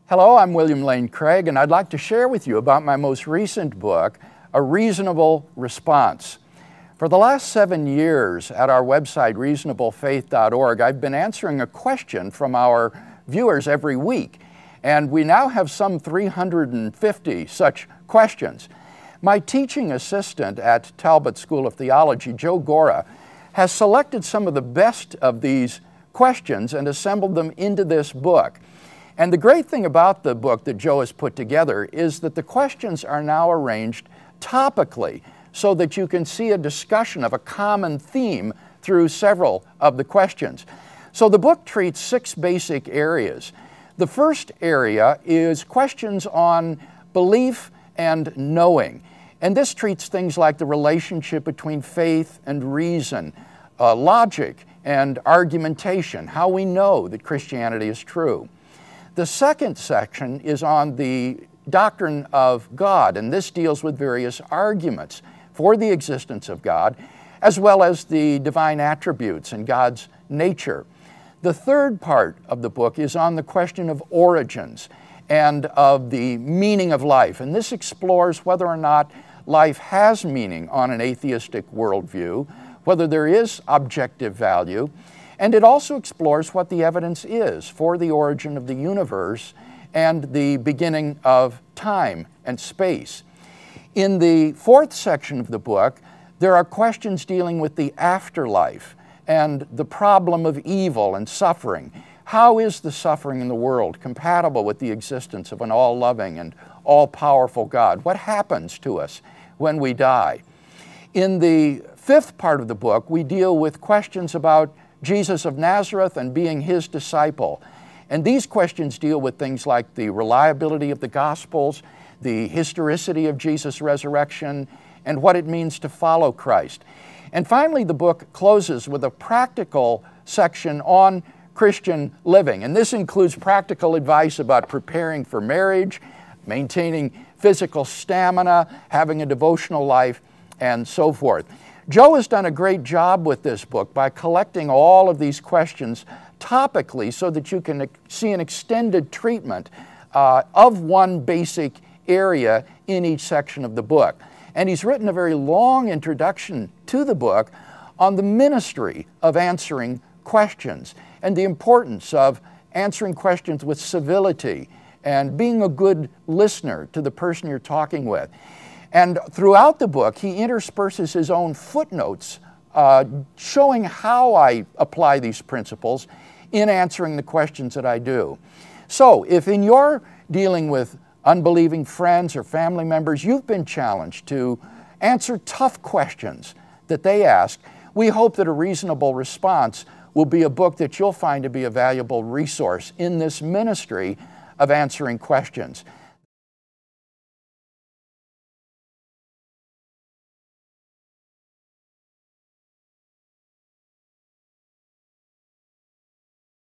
Hello, I'm William Lane Craig, and I'd like to share with you about my most recent book, A Reasonable Response. For the last 7 years at our website, reasonablefaith.org, I've been answering a question from our viewers every week, and we now have some 350 such questions. My teaching assistant at Talbot School of Theology, Joe Gora, has selected some of the best of these questions and assembled them into this book. And the great thing about the book that Joe has put together is that the questions are now arranged topically so that you can see a discussion of a common theme through several of the questions. So the book treats 6 basic areas. The first area is questions on belief and knowing. And this treats things like the relationship between faith and reason, logic and argumentation, how we know that Christianity is true. The second section is on the doctrine of God, and this deals with various arguments for the existence of God, as well as the divine attributes and God's nature. The third part of the book is on the question of origins and of the meaning of life, and this explores whether or not life has meaning on an atheistic worldview, whether there is objective value, and it also explores what the evidence is for the origin of the universe and the beginning of time and space. In the fourth section of the book, there are questions dealing with the afterlife and the problem of evil and suffering. How is the suffering in the world compatible with the existence of an all-loving and all-powerful God? What happens to us when we die? In the fifth part of the book, we deal with questions about Jesus of Nazareth and being his disciple. And these questions deal with things like the reliability of the Gospels, the historicity of Jesus' resurrection, and what it means to follow Christ. And finally, the book closes with a practical section on Christian living. And this includes practical advice about preparing for marriage, maintaining physical stamina, having a devotional life, and so forth. Joe has done a great job with this book by collecting all of these questions topically so that you can see an extended treatment of one basic area in each section of the book. And he's written a very long introduction to the book on the ministry of answering questions and the importance of answering questions with civility and being a good listener to the person you're talking with. And throughout the book, he intersperses his own footnotes showing how I apply these principles in answering the questions that I do. So if in your dealing with unbelieving friends or family members, you've been challenged to answer tough questions that they ask, we hope that A Reasonable Response will be a book that you'll find to be a valuable resource in this ministry of answering questions.